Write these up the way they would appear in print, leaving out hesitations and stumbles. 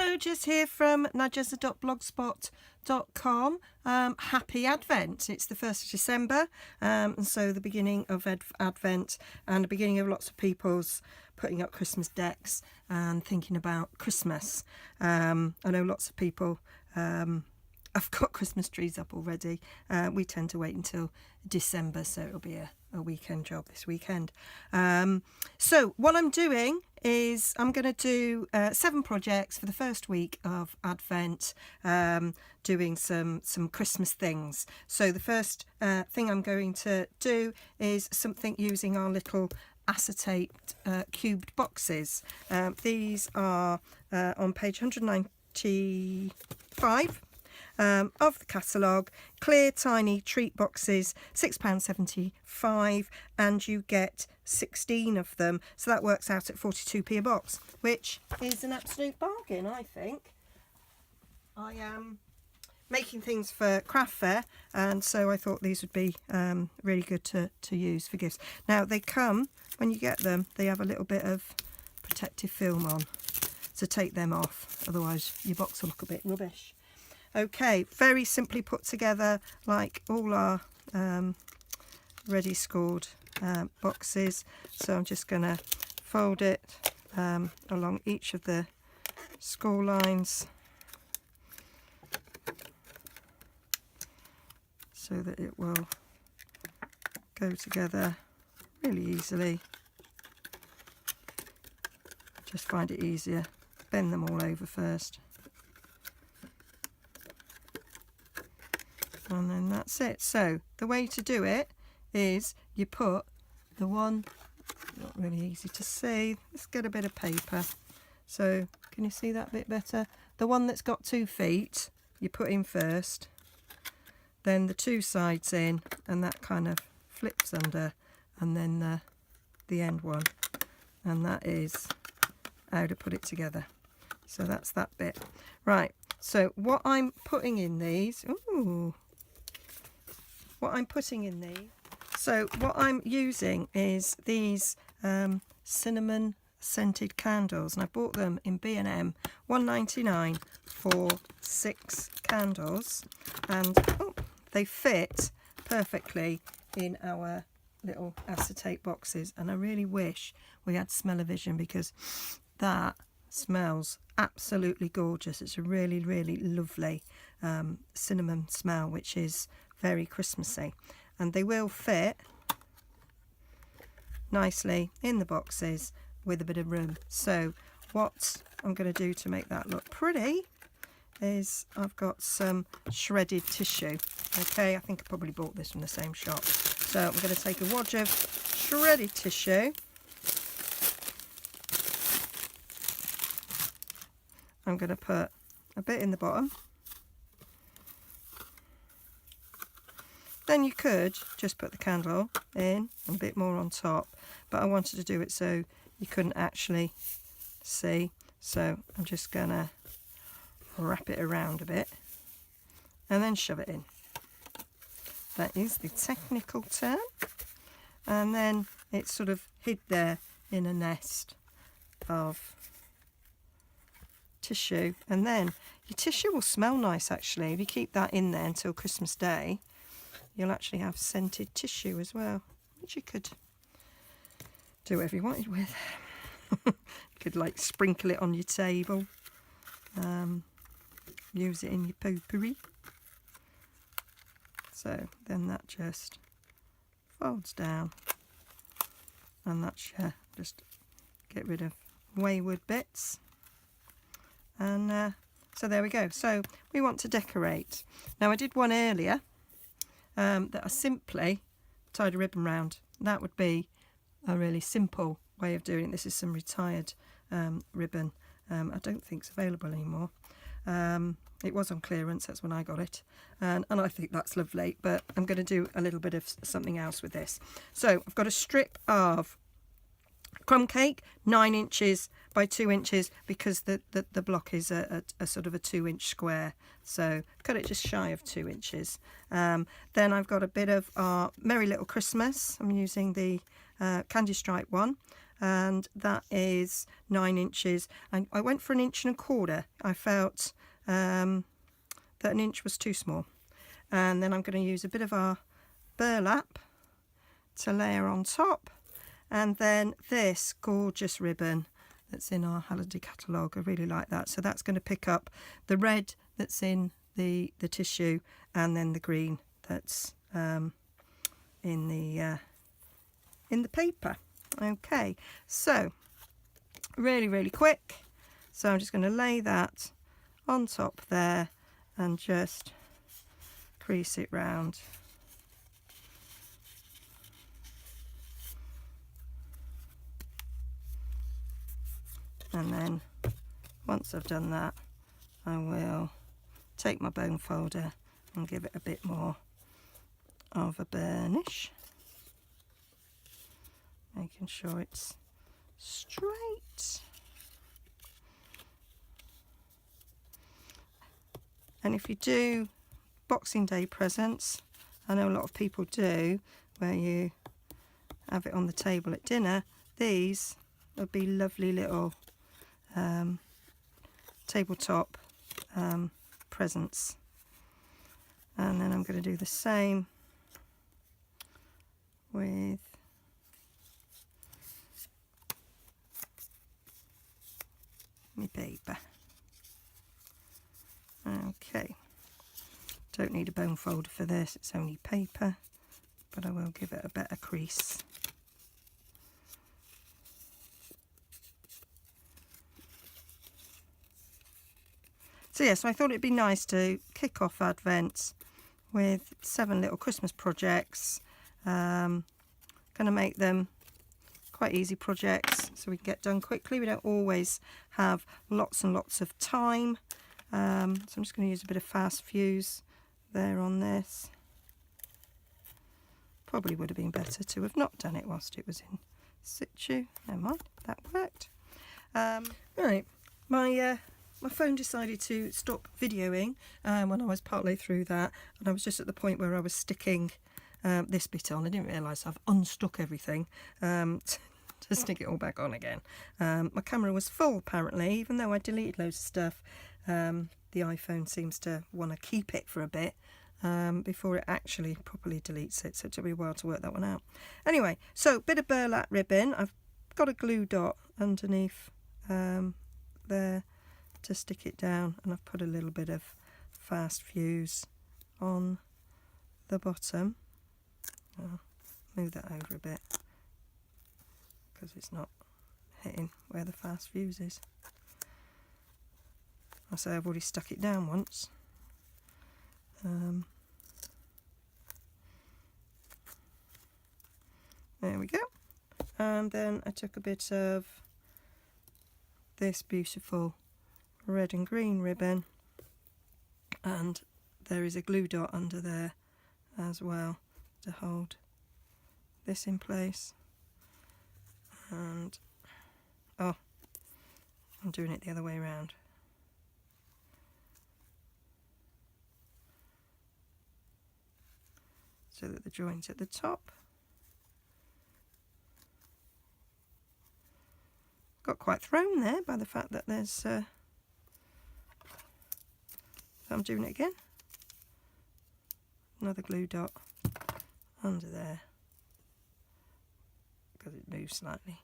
Hello, Jess here from nigezza.blogspot.com. Happy Advent. It's the 1st of December, and so the beginning of Advent and the beginning of lots of people's putting up Christmas decks and thinking about Christmas. I know lots of people have got Christmas trees up already. We tend to wait until December, so it'll be a weekend job this weekend. So what I'm doing is I'm going to do 7 projects for the first week of Advent, doing some Christmas things. So the first thing I'm going to do is something using our little acetate cubed boxes. These are on page 195 of the catalogue. Clear tiny treat boxes, £6.75, and you get 16 of them, so that works out at 42p a box, which is an absolute bargain, I think. I am making things for craft fair, and so I thought these would be really good to use for gifts. Now they come, when you get them, they have a little bit of protective film on, so take them off, otherwise your box will look a bit rubbish. Okay, very simply put together, like all our ready scored boxes. So I'm just going to fold it along each of the score lines so that it will go together really easily. Just find it easier, bend them all over first. And then that's it. So the way to do it is you put the one, not really easy to see, let's get a bit of paper. So can you see that bit better? The one that's got 2 feet you put in first, then the 2 sides in, and that kind of flips under, and then the end one, and that is how to put it together. So that's that bit. Right, so what I'm putting in these, what I'm using is these cinnamon scented candles, and I bought them in B&M, £1.99 for 6 candles, and they fit perfectly in our little acetate boxes, and I really wish we had smell-o-vision because that smells absolutely gorgeous. It's a really, really lovely cinnamon smell, which is very Christmassy, and they will fit nicely in the boxes with a bit of room. So what I'm going to do to make that look pretty is I've got some shredded tissue. Okay, I think I probably bought this from the same shop. So I'm going to take a wad of shredded tissue. I'm going to put a bit in the bottom. Then you could just put the candle in and a bit more on top, but I wanted to do it so you couldn't actually see. So I'm just going to wrap it around a bit and then shove it in. That is the technical term. And then it's sort of hid there in a nest of tissue, and then your tissue will smell nice actually. If you keep that in there until Christmas Day, you'll actually have scented tissue as well, which you could do whatever you wanted with. You could like sprinkle it on your table, use it in your potpourri. So then that just folds down, and that's just get rid of wayward bits. And so there we go. So we want to decorate. Now I did one earlier that I simply tied a ribbon round. That would be a really simple way of doing it. This is some retired ribbon. I don't think it's available anymore. It was on clearance, that's when I got it, and I think that's lovely, but I'm going to do a little bit of something else with this. So I've got a strip of crumb cake, 9 inches by 2 inches, because the block is a sort of a 2-inch square, so cut it just shy of 2 inches. Then I've got a bit of our Merry Little Christmas. I'm using the candy stripe one, and that is 9 inches. And I went for 1.25 inches. I felt that 1 inch was too small. And then I'm going to use a bit of our burlap to layer on top, and then this gorgeous ribbon that's in our holiday catalogue. I really like that. So that's going to pick up the red that's in the tissue, and then the green that's in the paper. Okay, so really quick. So I'm just going to lay that on top there and just crease it round. And then once I've done that, I will take my bone folder and give it a bit more of a burnish, making sure it's straight. And if you do Boxing Day presents, I know a lot of people do, where you have it on the table at dinner, these would be lovely little tabletop presents. And then I'm going to do the same with my paper. Okay, don't need a bone folder for this, it's only paper, but I will give it a better crease. So yes, I thought it'd be nice to kick off Advent with 7 little Christmas projects. Going to make them quite easy projects so we can get done quickly. We don't always have lots and lots of time. So I'm just going to use a bit of fast fuse there on this. Probably would have been better to have not done it whilst it was in situ. Never mind, that worked. Right, my phone decided to stop videoing when I was partway through that, and I was just at the point where I was sticking this bit on. I didn't realise I've unstuck everything to stick it all back on again. My camera was full apparently, even though I deleted loads of stuff. The iPhone seems to want to keep it for a bit before it actually properly deletes it, so it took me a while to work that one out. Anyway, so bit of burlap ribbon. I've got a glue dot underneath there to stick it down, and I've put a little bit of fast fuse on the bottom. I'll move that over a bit because it's not hitting where the fast fuse is. I say I've already stuck it down once. There we go. And then I took a bit of this beautiful red and green ribbon, and there is a glue dot under there as well to hold this in place. And oh, I'm doing it the other way around. So that the joint's at the top. Got quite thrown there by the fact that there's so I'm doing it again. Another glue dot under there because it moves slightly.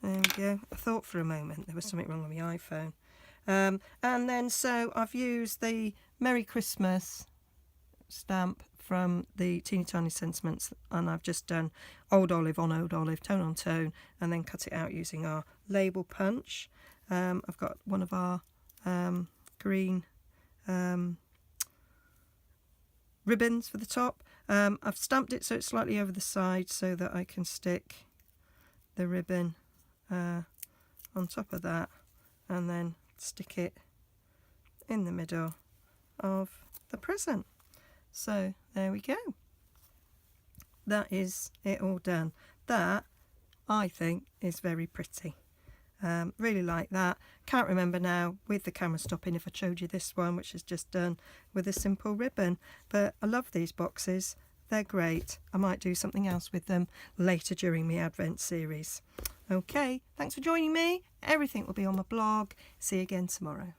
There we go. I thought for a moment there was something wrong with my iPhone. And then so I've used the Merry Christmas stamp from the Teeny Tiny Sentiments, and I've just done old olive on old olive, tone on tone, and then cut it out using our label punch. I've got one of our green ribbons for the top. I've stamped it so it's slightly over the side so that I can stick the ribbon on top of that, and then stick it in the middle of the present. So there we go. That is it all done. That, I think, is very pretty. Really like that. Can't remember now with the camera stopping if I showed you this one, which is just done with a simple ribbon. But I love these boxes. they're great. I might do something else with them later during my Advent series. Okay, thanks for joining me. Everything will be on my blog. See you again tomorrow.